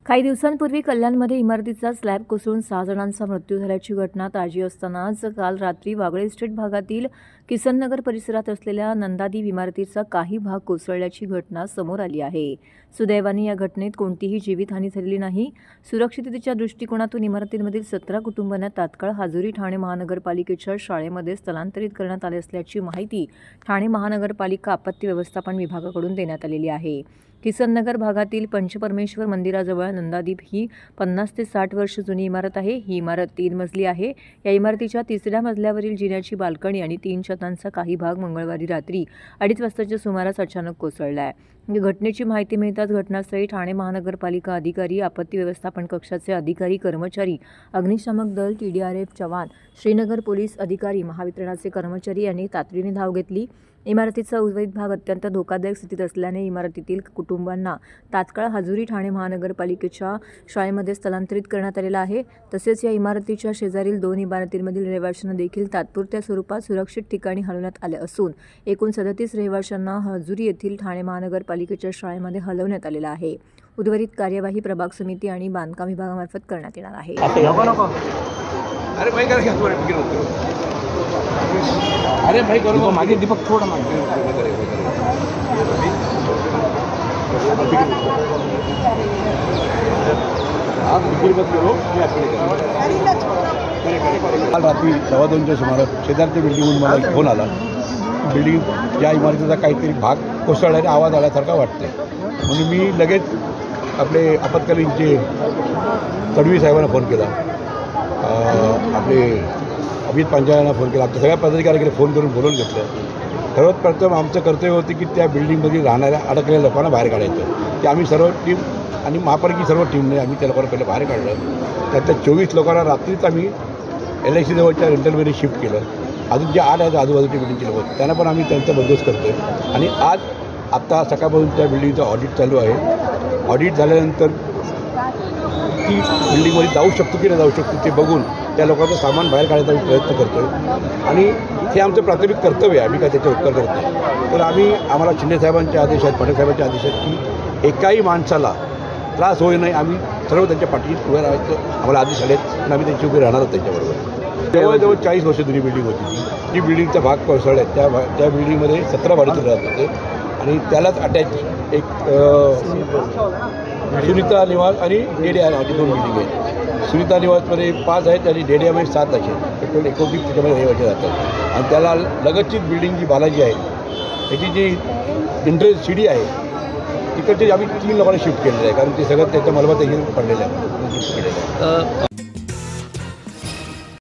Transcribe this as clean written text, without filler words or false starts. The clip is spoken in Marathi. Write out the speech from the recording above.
काही दिवसांपूर्वी कल्याणमध्ये इमारतीचा स्लॅब कोसळून 6 जणांचा मृत्यू झाल्याची घटना ताजी असतानाच काल रात्री वागळे इस्टेट भागातील किसननगर परिसरात असलेल्या नंदादीप इमारतीचा काही भाग कोसळल्याची घटना समोर आली आहे। सुदैवाने या घटनेत कोणतीही जीवितहानी झालेली नाही। सुरक्षिततेच्या दृष्टिकोनातून इमारतींमधील 17 कुटुंबांना तात्काळ हाजुरी ठाणे महानगरपालिकेच्या शाळेमध्ये स्थलांतरित करण्यात आले असल्याची माहिती ठाणे महानगरपालिका आपत्ती व्यवस्थापन विभागाकडून देण्यात आलेली आहे। किसननगर भागातील पंचपरमेश्वर मंदिराजवळ नंदादीप ही 50 ते 60 वर्ष जुनी इमारत आहे। ही इमारत 3 मजली आहे। या इमारतीच्या 3ऱ्या मजल्यावरील जिन्याची बाल्कनी आणि 3 छतांचा काही भाग मंगळवारी रात्री 2:30 वाजताच्या सुमारास अचानक कोसळला आहे। घटनेची माहिती मिळताच घटनास्थळी ठाणे महानगरपालिका अधिकारी, आपत्ती व्यवस्थापन कक्षाचे अधिकारी, कर्मचारी, अग्निशामक दल, TDRF जवान, श्रीनगर पोलीस अधिकारी, महावितरणाचे कर्मचारी यांनी तातडीने धाव घेतली। इमारतीचा उर्वरित भाग अत्यंत धोकादायक स्थितीत असल्याने इमारतीतील कुटुंबांना तात्काळ हाजुरी ठाणे महानगरपालिकेच्या शाळेमध्ये स्थलांतरित करण्यात आलेला आहे। तसेच या इमारतीच्या शेजारील 2 इमारतींमधील रहिवाशांना देखील तात्पुरत्या स्वरूपात सुरक्षित ठिकाणी हलवण्यात आले असून एकूण 37 रहिवाशांना हाजुरी येथील ठाणे महानगरपालिकेच्या शाळेमध्ये हलवण्यात आलेला आहे। उर्वरित कार्यवाही प्रभाग समिती आणि बांधकाम विभागामार्फत करण्यात येणार आहे। अरे भाई करो मागे दीपक थोड़ा मागे आप बिक्री मत करो काल रात्री 2:15च्या सुमारास शेजारच्या बिल्डिंगमधून मला फोन आला। बिल्डिंग या इमारतीचा काहीतरी भाग कोसळल्याने आवाज आल्यासारखा वाटते म्हणून मी लगेच आपले आपत्कालीनचे तडवी साहेबांना फोन केला, आपले अमित पांचाळांना फोन केला, आमच्या सगळ्या पदाधिकाऱ्यांकडे फोन करून बोलवून घेतलं। सर्वात प्रथम आमचं कर्तव्य होतं की त्या बिल्डिंगमध्ये राहणाऱ्या अडकलेल्या लोकांना बाहेर काढायचं। ते आम्ही सर्व टीम आणि महापालिकेची सर्व टीमने आम्ही त्या लोकांना पहिलं बाहेर काढलं। त्यातल्या 24 लोकांना रात्रीच आम्ही LIC जवळच्या रेंटलमध्ये शिफ्ट केलं। अजून जे 8 आहेत आजूबाजूच्या बिल्डिंगचे लोक त्यांना पण आम्ही त्यांचा बंदोबस्त करतो आहे। आणि आत्ता सकाळपासून त्या बिल्डिंगचं ऑडिट चालू आहे। ऑडिट झाल्यानंतर ती बिल्डिंगमध्ये जाऊ शकतो की नाही जाऊ शकतो ते बघून त्या लोकांचं सामान बाहेर काढायचा आम्ही प्रयत्न करतो आहे आणि हे आमचं प्राथमिक कर्तव्य आहे। आम्ही काय त्याचे उत्तर करत नाही। तर आम्हाला शिंदे साहेबांचे आदेश आहेत, पाटील साहेबांचे आदेश आहेत की एकाही माणसाला त्रास होऊ नये, आम्ही सर्व त्यांच्या पाठीशी उभे राहायचं आम्हाला आदेश आले आणि आम्ही त्यांची उभे राहणारच त्यांच्याबरोबर। जवळजवळ 40 वर्ष जुनी बिल्डिंग होती ती बिल्डिंगचा भाग कोसळला आहे। त्या बिल्डिंगमध्ये 17 भाडेकरू राहत होते आणि त्यालाच अटॅच एक सुनीता निवास आणि डेडिया नावाची 2 बिल्डिंग आहेत। सुनीता निवासमध्ये 5 आहेत आणि डेडियामध्ये 7 असे टोटल 29 त्याच्यामध्ये रहिवासी राहतात। आणि त्याला लगतचीच बिल्डिंग जी बालाजी आहे त्याची जी एंट्रन्स शिडी आहे तिकडचे आम्ही 3 लोकांना शिफ्ट केलेलं आहे कारण ते सगळं त्याचा मलबा त्याच्यावर पडलेला आहे, शिफ्ट केलेलं आहे।